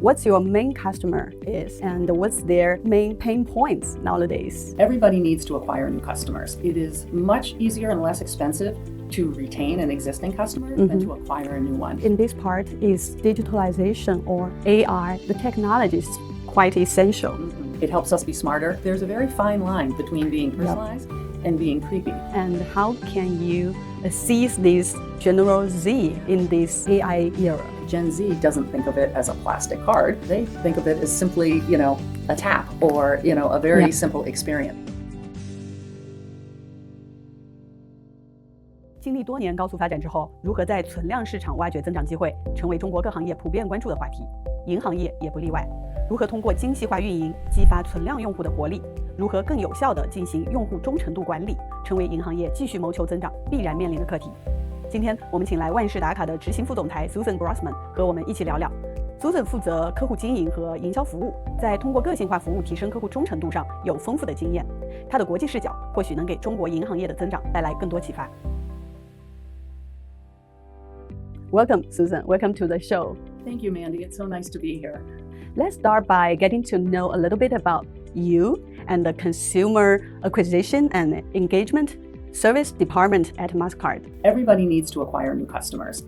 what's your main customer is and what's their main pain points nowadays. Everybody needs to acquire new customers. It is much easier and less expensive to retain an existing customer than to acquire a new one. In this part is digitalization or AI. The technology is quite essential. It helps us be smarter. There's a very fine line between being personalized and being creepy. And how can you seize this General Z in this AI era? Gen Z doesn't think of it as a plastic card. They think of it as simply, a tap or, a very simple experience. 经历多年高速发展之后，如何在存量市场挖掘增长机会，成为中国各行业普遍关注的话题。银行业也不例外。如何通过精细化运营激发存量用户的活力？如何更有效地进行用户忠诚度管理，成为银行业继续谋求增长必然面临的课题。今天我们请来万事达卡的执行副总裁 Susan Grossman 和我们一起聊聊。Susan 负责客户经营和营销服务，在通过个性化服务提升客户忠诚度上有丰富的经验。她的国际视角或许能给中国银行业的增长带来更多启发。Welcome, Susan. Welcome to the show. Thank you, Mandy. It's so nice to be here. Let's start by getting to know a little bit about you and the consumer acquisition and engagement service department at Mastercard. Everybody needs to acquire new customers.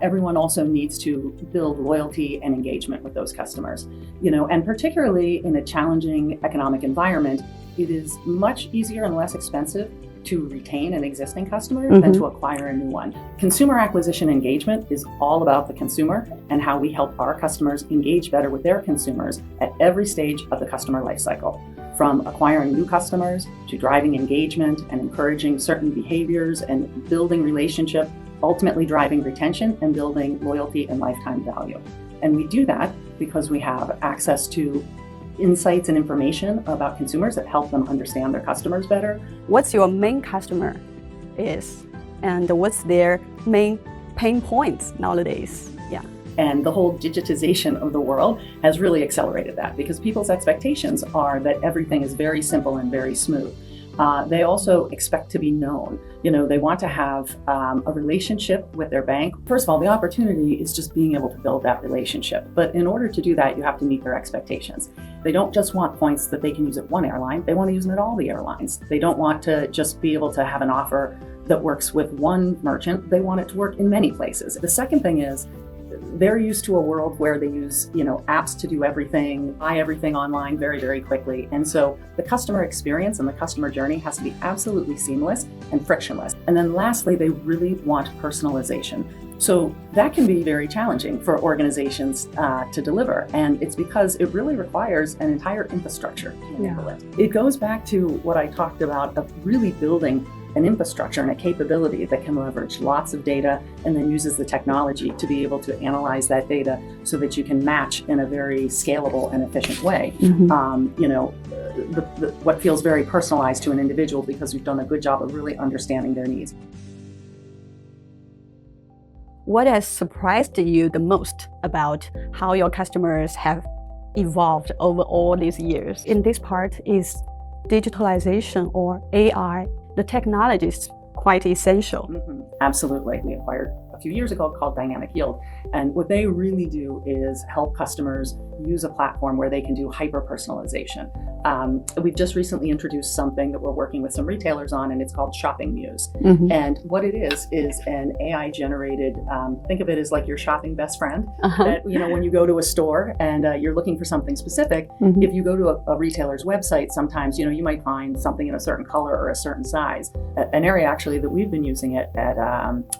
Everyone also needs to build loyalty and engagement with those customers. And particularly in a challenging economic environment, it is much easier and less expensive to retain an existing customer than to acquire a new one. Consumer acquisition engagement is all about the consumer and how we help our customers engage better with their consumers at every stage of the customer lifecycle. From acquiring new customers to driving engagement and encouraging certain behaviors and building relationship, ultimately driving retention and building loyalty and lifetime value. And we do that because we have access to insights and information about consumers that help them understand their customers better. What's your main customer is and what's their main pain points nowadays? Yeah. And the whole digitization of the world has really accelerated that because people's expectations are that everything is very simple and very smooth. They also expect to be known. They want to have a relationship with their bank. First of all, the opportunity is just being able to build that relationship. But in order to do that, you have to meet their expectations. They don't just want points that they can use at one airline. They want to use them at all the airlines. They don't want to just be able to have an offer that works with one merchant. They want it to work in many places. The second thing is, they're used to a world where they use, apps to do everything, buy everything online very, very quickly. And so the customer experience and the customer journey has to be absolutely seamless and frictionless. And then lastly, they really want personalization. So that can be very challenging for organizations to deliver. And it's because it really requires an entire infrastructure to enable it. It goes back to what I talked about of really building an infrastructure and a capability that can leverage lots of data and then uses the technology to be able to analyze that data so that you can match in a very scalable and efficient way. What feels very personalized to an individual because we've done a good job of really understanding their needs. What has surprised you the most about how your customers have evolved over all these years? In this part is digitalization or AI. The technology is quite essential. Absolutely. We acquired a few years ago called Dynamic Yield. And what they really do is help customers use a platform where they can do hyper-personalization. We've just recently introduced something that we're working with some retailers on, and it's called Shopping Muse. And what it is an AI-generated, think of it as like your shopping best friend, that, when you go to a store and you're looking for something specific, if you go to a retailer's website, sometimes, you might find something in a certain color or a certain size. An area actually that we've been using it at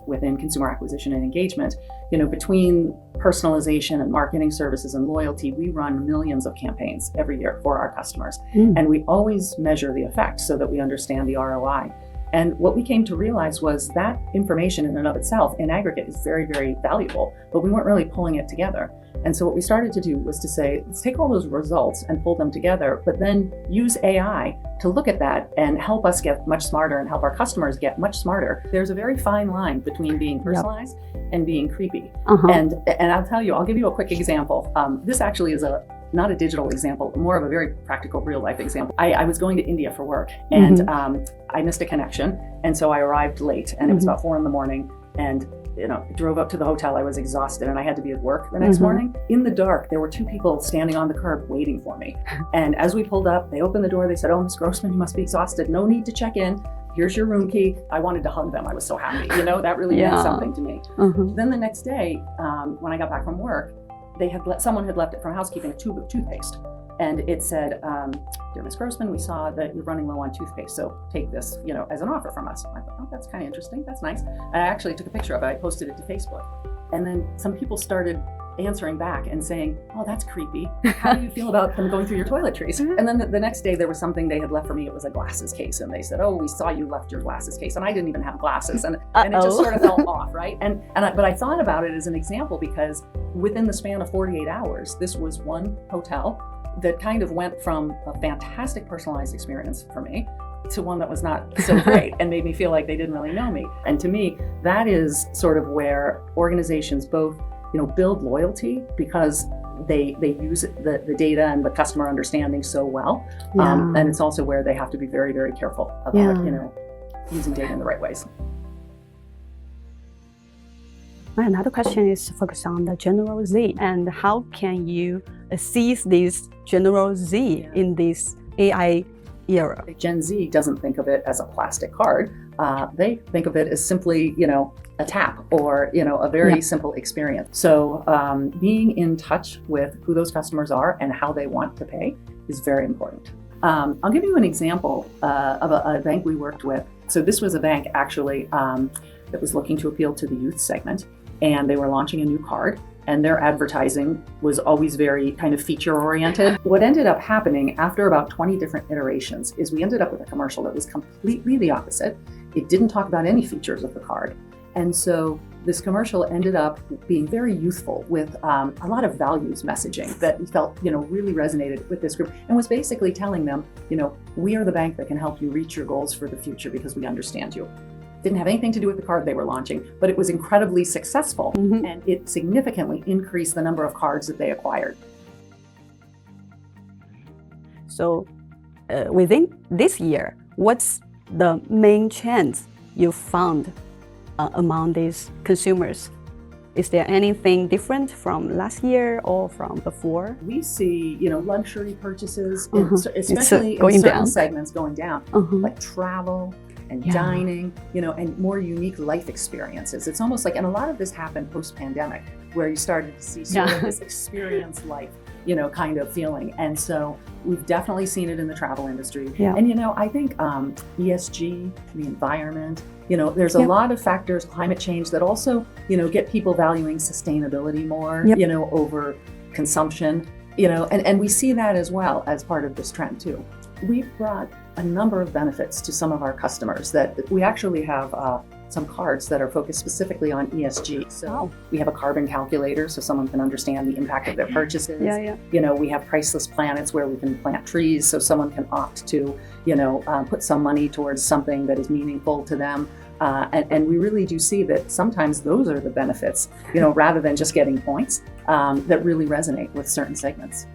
within consumer acquisition and engagement, between personalization and marketing services and loyalty, we run millions of campaigns every year for our customers. And we always measure the effect so that we understand the ROI. And what we came to realize was that information in and of itself in aggregate is very, very valuable, but we weren't really pulling it together. And so what we started to do was to say, let's take all those results and pull them together, but then use AI to look at that and help us get much smarter and help our customers get much smarter. There's a very fine line between being personalized and being creepy. And I'll tell you, I'll give you a quick example. This actually is not a digital example, more of a very practical real life example. I was going to India for work and I missed a connection. And so I arrived late and it was about 4 a.m. and drove up to the hotel. I was exhausted and I had to be at work the next morning. In the dark, there were two people standing on the curb waiting for me. And as we pulled up, they opened the door. They said, "Oh, Miss Grossman, you must be exhausted. No need to check in. Here's your room key." I wanted to hug them. I was so happy. That really meant something to me. Then the next day, when I got back from work, someone had left it from housekeeping, a tube of toothpaste. And it said, "Dear Miss Grossman, we saw that you're running low on toothpaste, so take this, as an offer from us." I thought, "Oh, that's kind of interesting. That's nice." And I actually took a picture of it. I posted it to Facebook. And then some people started answering back and saying, "Oh, that's creepy. How do you feel about them going through your toiletries?" And then the next day there was something they had left for me. It was a glasses case. And they said, "Oh, we saw you left your glasses case." And I didn't even have glasses. And it just sort of fell off, right? But I thought about it as an example because within the span of 48 hours, this was one hotel that kind of went from a fantastic personalized experience for me to one that was not so great and made me feel like they didn't really know me. And to me, that is sort of where organizations both, build loyalty because they use the data and the customer understanding so well. And it's also where they have to be very, very careful about, using data in the right ways. Another question is focused on the General Z, and how can you seize this General Z in this AI era? Gen Z doesn't think of it as a plastic card. They think of it as simply, a tap or, a very simple experience. So being in touch with who those customers are and how they want to pay is very important. I'll give you an example of a bank we worked with. So this was a bank actually that was looking to appeal to the youth segment, and they were launching a new card. And their advertising was always very kind of feature oriented. What ended up happening after about 20 different iterations is we ended up with a commercial that was completely the opposite. It didn't talk about any features of the card. And so this commercial ended up being very youthful with a lot of values messaging that we felt, really resonated with this group and was basically telling them, we are the bank that can help you reach your goals for the future because we understand you. Didn't have anything to do with the card they were launching, but it was incredibly successful and it significantly increased the number of cards that they acquired. So within this year, what's the main trends you found among these consumers? Is there anything different from last year or from before? We see, luxury purchases, especially in certain segments going down, like travel, and dining, and more unique life experiences. It's almost like, and a lot of this happened post-pandemic, where you started to see sort of this experience life, kind of feeling. And so we've definitely seen it in the travel industry. And, I think ESG, the environment, there's a lot of factors, climate change, that also, get people valuing sustainability more, over consumption, and we see that as well as part of this trend too. We've brought a number of benefits to some of our customers that we actually have some cards that are focused specifically on ESG. So we have a carbon calculator so someone can understand the impact of their purchases. We have priceless planets where we can plant trees so someone can opt to, put some money towards something that is meaningful to them. And we really do see that sometimes those are the benefits, rather than just getting points, that really resonate with certain segments.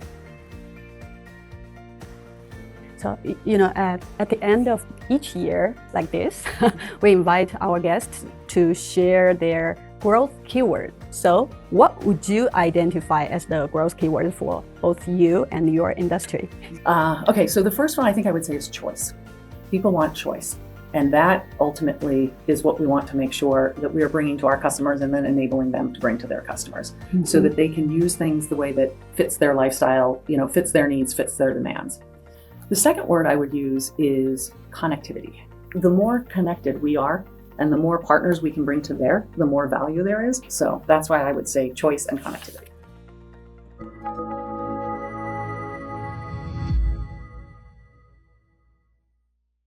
So, at the end of each year like this, we invite our guests to share their growth keyword. So what would you identify as the growth keyword for both you and your industry? Okay, so the first one I think I would say is choice. People want choice. And that ultimately is what we want to make sure that we are bringing to our customers and then enabling them to bring to their customers so that they can use things the way that fits their lifestyle, fits their needs, fits their demands. The second word I would use is connectivity. The more connected we are and the more partners we can bring to bear, the more value there is. So that's why I would say choice and connectivity.